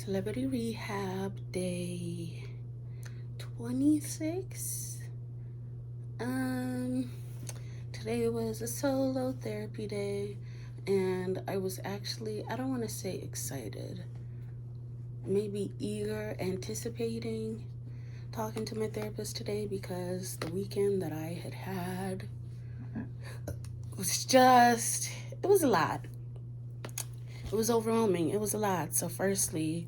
Celebrity Rehab Day 26. Um, Today was a solo therapy day, and I was actually, I don't want to say excited, maybe eager, anticipating talking to my therapist today because the weekend that I had was just, it was a lot. It was overwhelming. It was a lot. So, firstly,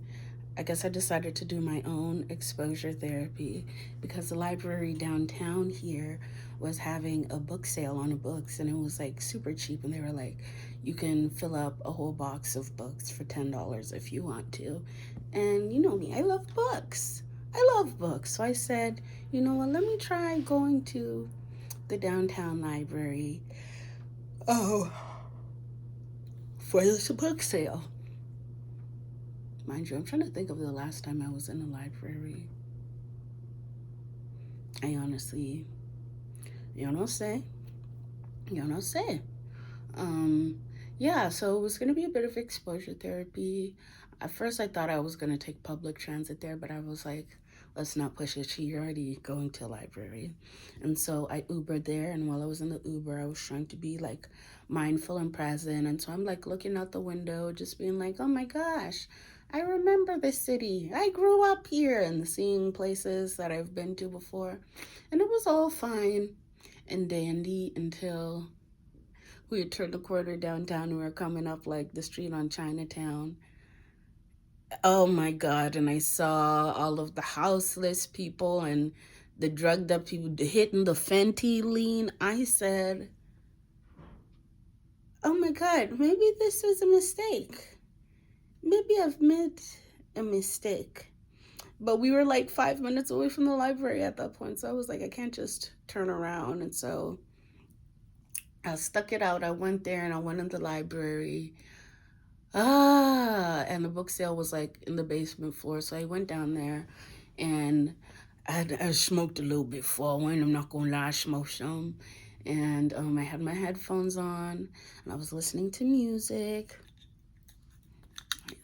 I guess I decided to do my own exposure therapy because the library downtown here was having a book sale on the books, and it was like super cheap. And they were like, you can fill up a whole box of books for $10 if you want to. And you know me, I love books. I love books. So I said, you know what, let me try going to the downtown library. Oh, for this book sale. Mind you, I'm trying to think of the last time I was in a library. I honestly, you know, say, you know, say. Um, yeah, so it was going to be a bit of exposure therapy. At first, I thought I was going to take public transit there, but I was like, let's not push it. You're already going to a library. And so I Ubered there. And while I was in the Uber, I was trying to be like mindful and present. And so I'm like looking out the window, just being like, oh my gosh, I remember this city. I grew up here, and seeing places that I've been to before. And it was all fine and dandy until we had turned the corner downtown and we were coming up like the street on Chinatown. Oh my God. And I saw all of the houseless people and the drugged up people hitting the Fenty lean. I said, oh my God, maybe this was a mistake. Maybe I've made a mistake. But we were like 5 minutes away from the library at that point. So I was like, I can't just turn around. And so I stuck it out. I went there and I went in the library. And the book sale was like in the basement floor. So I went down there and I smoked a little bit before I went. I'm not going to lie, I smoked some. And I had my headphones on and I was listening to music.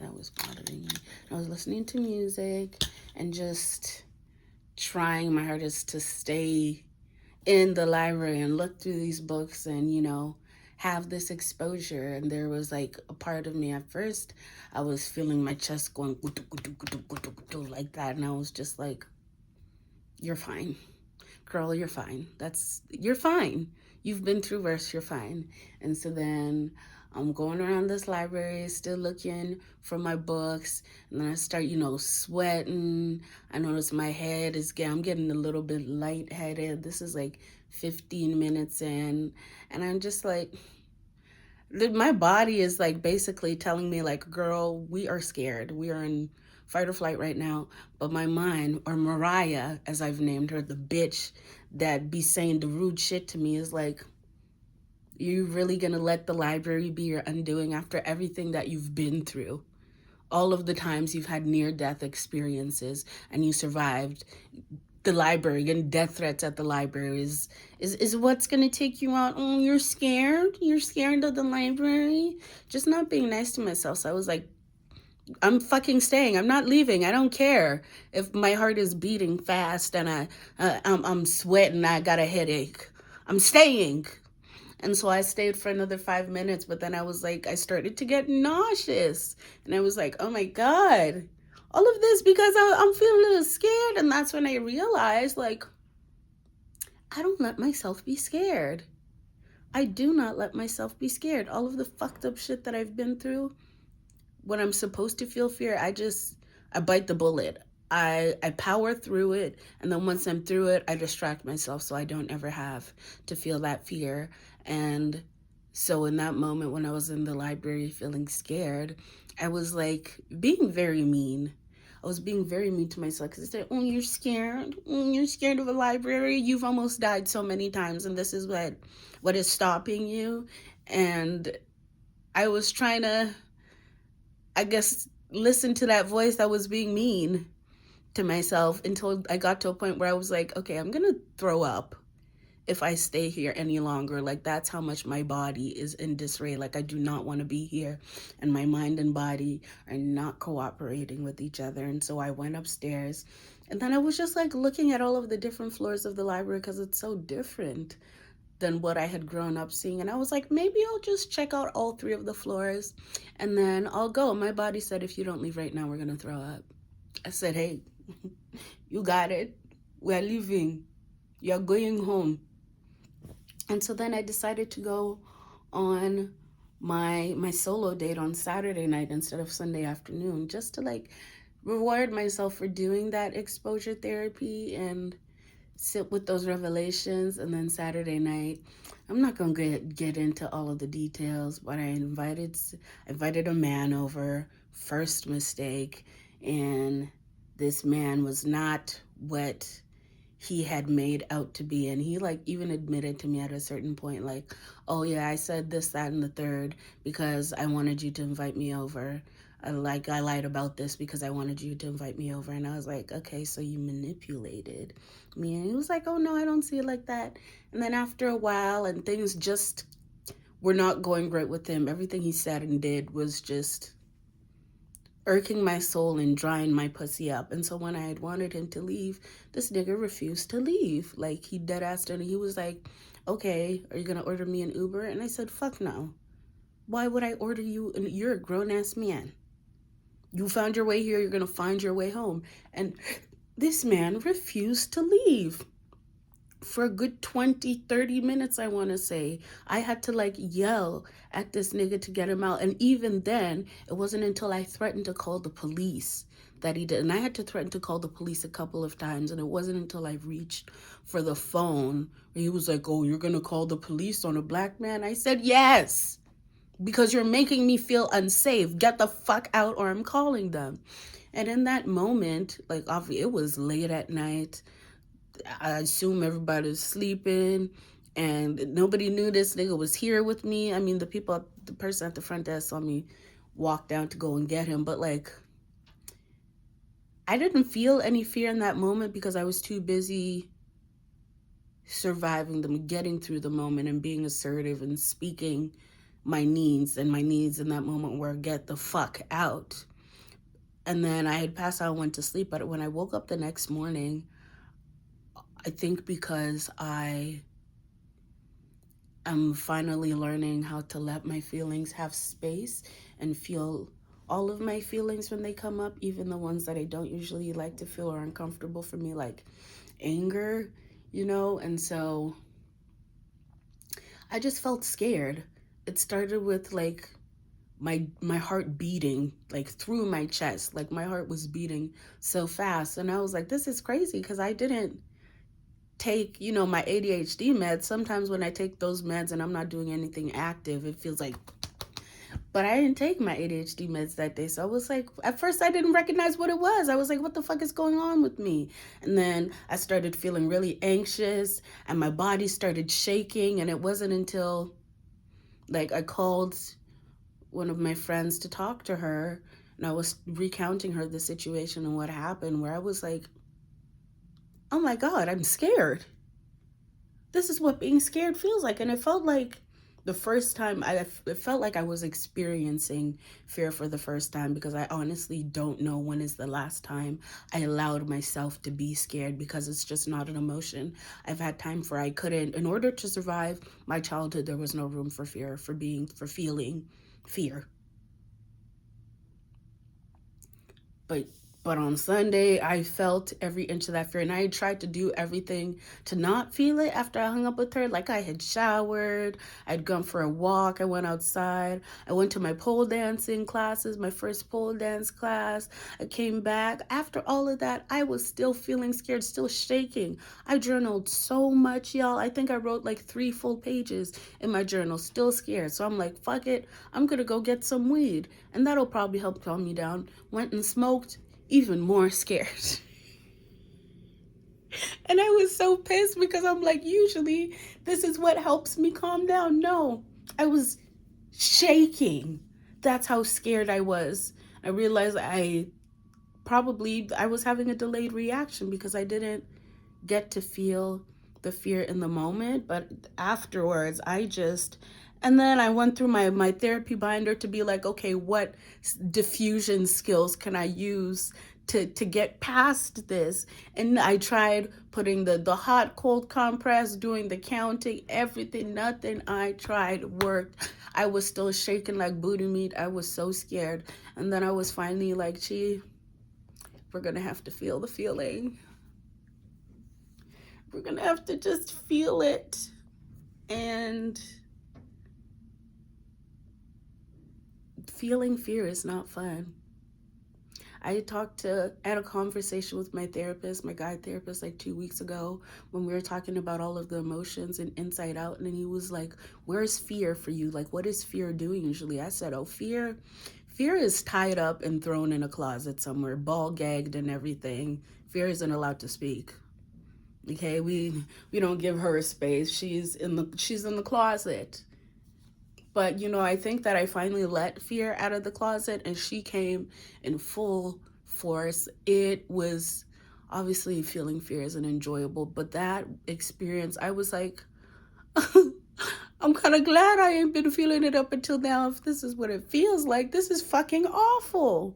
That was bothering me. I was listening to music and just trying my hardest to stay in the library and look through these books and, you know, have this exposure. And there was like a part of me at first, I was feeling my chest going like that. And I was just like, you're fine. Girl, you're fine. You're fine. You've been through worse, you're fine. And so then I'm going around this library, still looking for my books. And then I start, you know, sweating. I notice my head I'm getting a little bit lightheaded. This is like 15 minutes in. And I'm just like, my body is like basically telling me like, girl, we are scared. We are in fight or flight right now. But my mind, or Mariah, as I've named her, the bitch that be saying the rude shit to me, is like, you really gonna let the library be your undoing after everything that you've been through? All of the times you've had near-death experiences and you survived. The library and death threats at the library is what's gonna take you out. Oh, you're scared? You're scared of the library? Just not being nice to myself. So I was like, I'm fucking staying. I'm not leaving. I don't care if my heart is beating fast and I'm sweating. I got a headache. I'm staying. And so I stayed for another 5 minutes, but then I was like, I started to get nauseous. And I was like, oh my God, all of this because I'm feeling a little scared. And that's when I realized, like, I don't let myself be scared. I do not let myself be scared. All of the fucked up shit that I've been through, when I'm supposed to feel fear, I bite the bullet. I power through it, and then once I'm through it, I distract myself so I don't ever have to feel that fear. And so in that moment when I was in the library feeling scared, I was like being very mean. I was being very mean to myself because I said, oh, you're scared? Oh, you're scared of a library? You've almost died so many times, and this is what is stopping you. And I was trying to, I guess, listen to that voice that was being mean to myself until I got to a point where I was like, okay, I'm going to throw up. if I stay here any longer. Like, that's how much my body is in disarray. Like, I do not want to be here. And my mind and body are not cooperating with each other. And so I went upstairs. And then I was just like looking at all of the different floors of the library because it's so different than what I had grown up seeing. And I was like, maybe I'll just check out all three of the floors and then I'll go. My body said, if you don't leave right now, we're going to throw up. I said, hey, you got it. We're leaving. You're going home. And so then I decided to go on my solo date on Saturday night instead of Sunday afternoon, just to like reward myself for doing that exposure therapy and sit with those revelations. And then Saturday night, I'm not gonna get into all of the details, but I invited a man over. First mistake, and this man was not what he had made out to be. And he like even admitted to me at a certain point, like, oh yeah, I said this, that, and the third because I wanted you to invite me over. I lied about this because I wanted you to invite me over. And I was like, okay, so you manipulated me. And he was like, oh no, I don't see it like that. And then after a while, and things just were not going great with him, everything he said and did was just irking my soul and drying my pussy up. And so when I had wanted him to leave, this nigga refused to leave. Like, he dead assed and he was like, okay, are you gonna order me an Uber? And I said, fuck no. Why would I order you? And you're a grown ass man. You found your way here, you're gonna find your way home. And this man refused to leave for a good 20, 30 minutes, I want to say. I had to like yell at this nigga to get him out. And even then, it wasn't until I threatened to call the police that he did. And I had to threaten to call the police a couple of times. And it wasn't until I reached for the phone where he was like, oh, you're going to call the police on a black man? I said, yes, because you're making me feel unsafe. Get the fuck out or I'm calling them. And in that moment, like, obviously, it was late at night. I assume everybody's sleeping and nobody knew this nigga was here with me. I mean, the person at the front desk saw me walk down to go and get him, but like, I didn't feel any fear in that moment because I was too busy surviving them, getting through the moment and being assertive and speaking my needs. And my needs in that moment were get the fuck out. And then I had passed out and went to sleep. But when I woke up the next morning, I think because I am finally learning how to let my feelings have space and feel all of my feelings when they come up, even the ones that I don't usually like to feel or uncomfortable for me, like anger, you know? And so I just felt scared. It started with like my heart beating like through my chest. Like my heart was beating so fast. And I was like, this is crazy because I didn't take, you know, my ADHD meds. Sometimes when I take those meds and I'm not doing anything active, it feels like, but I didn't take my ADHD meds that day. So I was like, at first I didn't recognize what it was. I was like, what the fuck is going on with me? And then I started feeling really anxious and my body started shaking. And it wasn't until like I called one of my friends to talk to her and I was recounting her the situation and what happened, where I was like, oh my God, I'm scared. This is what being scared feels like. And it felt like the first time, it felt like I was experiencing fear for the first time because I honestly don't know when is the last time I allowed myself to be scared because it's just not an emotion. I've had times where I couldn't, in order to survive my childhood, there was no room for fear, for feeling fear. But on Sunday, I felt every inch of that fear. And I tried to do everything to not feel it after I hung up with her. Like I had showered, I'd gone for a walk, I went outside, I went to my pole dancing classes, my first pole dance class. I came back. After all of that, I was still feeling scared, still shaking. I journaled so much, y'all. I think I wrote like 3 full pages in my journal, still scared. So I'm like, fuck it, I'm gonna go get some weed. And that'll probably help calm me down. Went and smoked, even more scared. And I was so pissed because I'm like, usually this is what helps me calm down. No, I was shaking. That's how scared I was. I realized I was having a delayed reaction because I didn't get to feel the fear in the moment, but afterwards, and then I went through my therapy binder to be like, okay, what diffusion skills can I use to get past this? And I tried putting the hot cold compress, doing the counting, everything, nothing I tried worked. I was still shaking like booty meat. I was so scared. And then I was finally like, gee, we're gonna have to feel the feeling. We're gonna have to just feel it. And feeling fear is not fun. I had a conversation with my therapist, my guy therapist, like 2 weeks ago when we were talking about all of the emotions and Inside Out. And he was like, where's fear for you? Like, what is fear doing usually? I said, oh, fear is tied up and thrown in a closet somewhere, ball gagged and everything. Fear isn't allowed to speak. Okay, we don't give her a space. She's in the closet. But I think that I finally let fear out of the closet and she came in full force. It was obviously feeling fear isn't enjoyable, but that experience, I was like, I'm kind of glad I ain't been feeling it up until now. If this is what it feels like, this is fucking awful.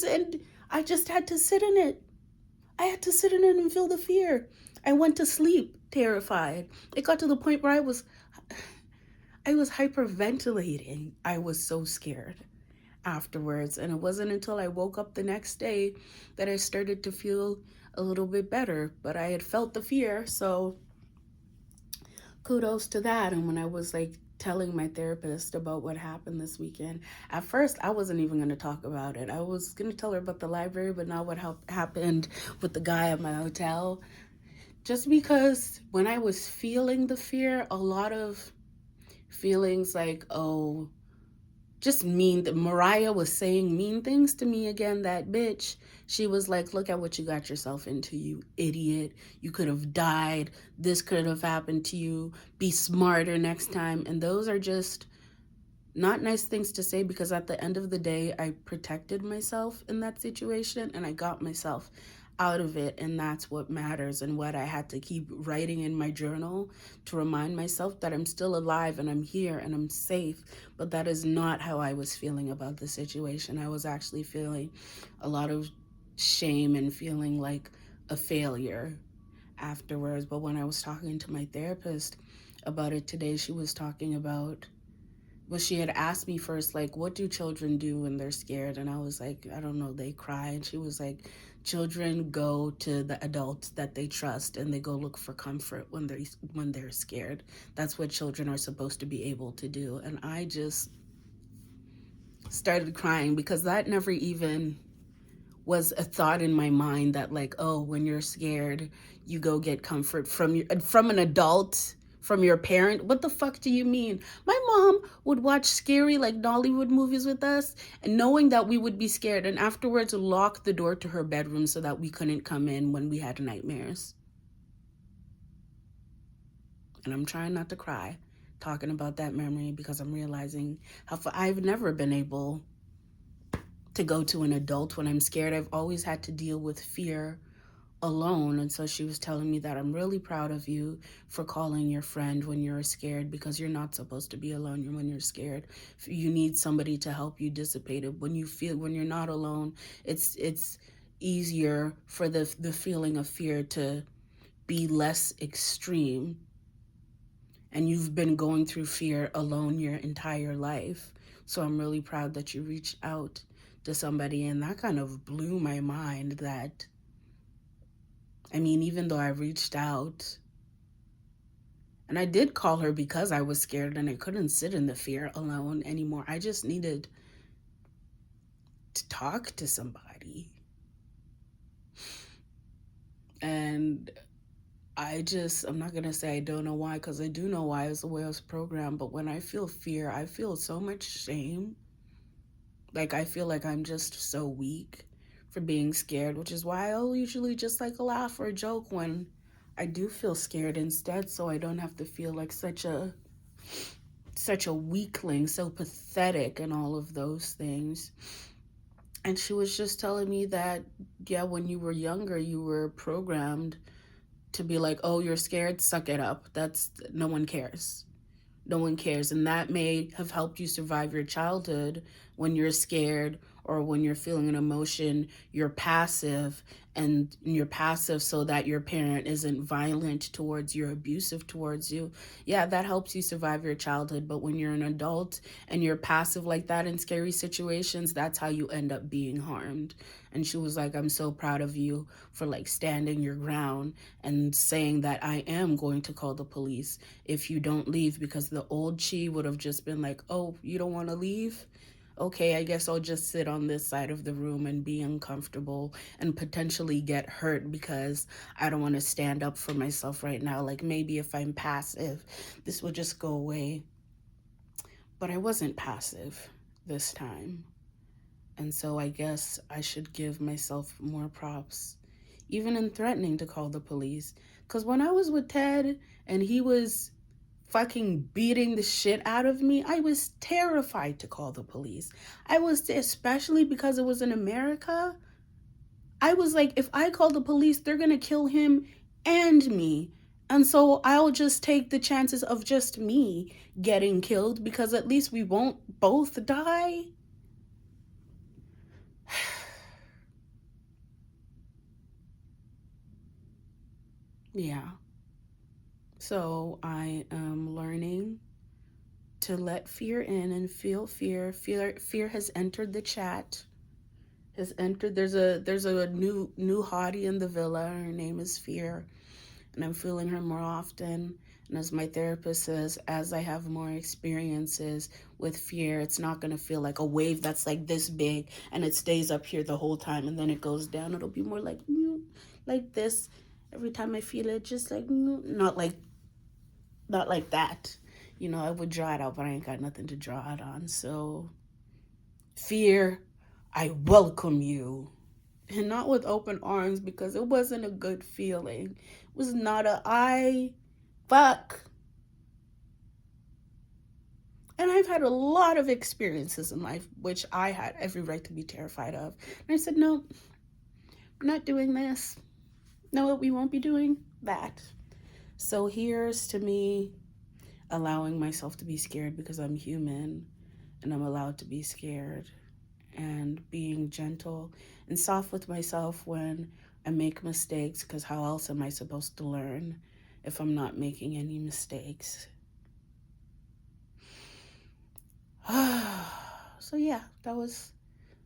And I just had to sit in it. I had to sit in it and feel the fear. I went to sleep terrified. It got to the point where I was hyperventilating. I was so scared afterwards. And it wasn't until I woke up the next day that I started to feel a little bit better. But I had felt the fear, so kudos to that. And when I was like telling my therapist about what happened this weekend, at first I wasn't even going to talk about it. I was going to tell her about the library, but not what happened with the guy at my hotel. Just because when I was feeling the fear, a lot of feelings like, oh, just mean, that Mariah was saying mean things to me again, that bitch. She was like, look at what you got yourself into, you idiot. You could have died. This could have happened to you. Be smarter next time. And those are just not nice things to say, because at the end of the day, I protected myself in that situation and I got myself out of it, and that's what matters, and what I had to keep writing in my journal to remind myself that I'm still alive and I'm here and I'm safe. But that is not how I was feeling about the situation. I was actually feeling a lot of shame and feeling like a failure afterwards. But when I was talking to my therapist about it today, she was talking about, well, she had asked me first, like, what do children do when they're scared? And I was like, I don't know, they cry. And she was like, children go to the adults that they trust and they go look for comfort when they're scared. That's what children are supposed to be able to do. And I just started crying because that never even was a thought in my mind, that like, oh, when you're scared, you go get comfort from an adult, from your parent. What the fuck do you mean? My mom would watch scary like Nollywood movies with us, and knowing that we would be scared, and afterwards lock the door to her bedroom so that we couldn't come in when we had nightmares. And I'm trying not to cry talking about that memory, because I'm realizing how I've never been able to go to an adult when I'm scared. I've always had to deal with fear alone. And so she was telling me that I'm really proud of you for calling your friend when you're scared, because you're not supposed to be alone when you're scared. You need somebody to help you dissipate it. When you're not alone, it's easier for the feeling of fear to be less extreme. And you've been going through fear alone your entire life. So I'm really proud that you reached out to somebody. And that kind of blew my mind, that, I mean, even though I reached out, and I did call her because I was scared and I couldn't sit in the fear alone anymore. I just needed to talk to somebody. And I'm not going to say I don't know why, because I do know why. It's the way I was programmed. But when I feel fear, I feel so much shame. Like, I feel like I'm just so weak for being scared, which is why I'll usually just like laugh or joke when I do feel scared instead, so I don't have to feel like such a weakling, so pathetic and all of those things. And she was just telling me that, yeah, when you were younger, you were programmed to be like, oh, you're scared, suck it up. That's no one cares. No one cares. And that may have helped you survive your childhood. When you're scared or when you're feeling an emotion, you're passive, and you're passive so that your parent isn't violent towards you, abusive towards you. Yeah, that helps you survive your childhood. But when you're an adult and you're passive like that in scary situations, that's how you end up being harmed. And she was like, I'm so proud of you for like standing your ground and saying that I am going to call the police if you don't leave, because the old Chi would have just been like, oh, you don't want to leave? Okay, I guess I'll just sit on this side of the room and be uncomfortable and potentially get hurt because I don't want to stand up for myself right now. Like maybe if I'm passive, this will just go away. But I wasn't passive this time. And so I guess I should give myself more props, even in threatening to call the police. Because when I was with Ted and he was fucking beating the shit out of me, I was terrified to call the police. I was, especially because it was in America. I was like, if I call the police, they're gonna kill him and me. And so I'll just take the chances of just me getting killed because at least we won't both die. Yeah. So I am learning to let fear in and feel fear. Fear has entered the chat. Has entered. There's a new hottie in the villa. Her name is Fear, and I'm feeling her more often. And as my therapist says, as I have more experiences with fear, it's not going to feel like a wave that's like this big and it stays up here the whole time and then it goes down. It'll be more like this every time I feel it, just like not like that. You know, I would draw it out, but I ain't got nothing to draw it on. So, fear, I welcome you. And not with open arms because it wasn't a good feeling. It was not fuck. And I've had a lot of experiences in life which I had every right to be terrified of. And I said, no, we're not doing this. No, we won't be doing that. So here's to me allowing myself to be scared because I'm human and I'm allowed to be scared, and being gentle and soft with myself when I make mistakes, because how else am I supposed to learn if I'm not making any mistakes? So yeah, that was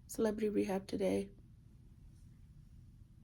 Celebrity Rehab today.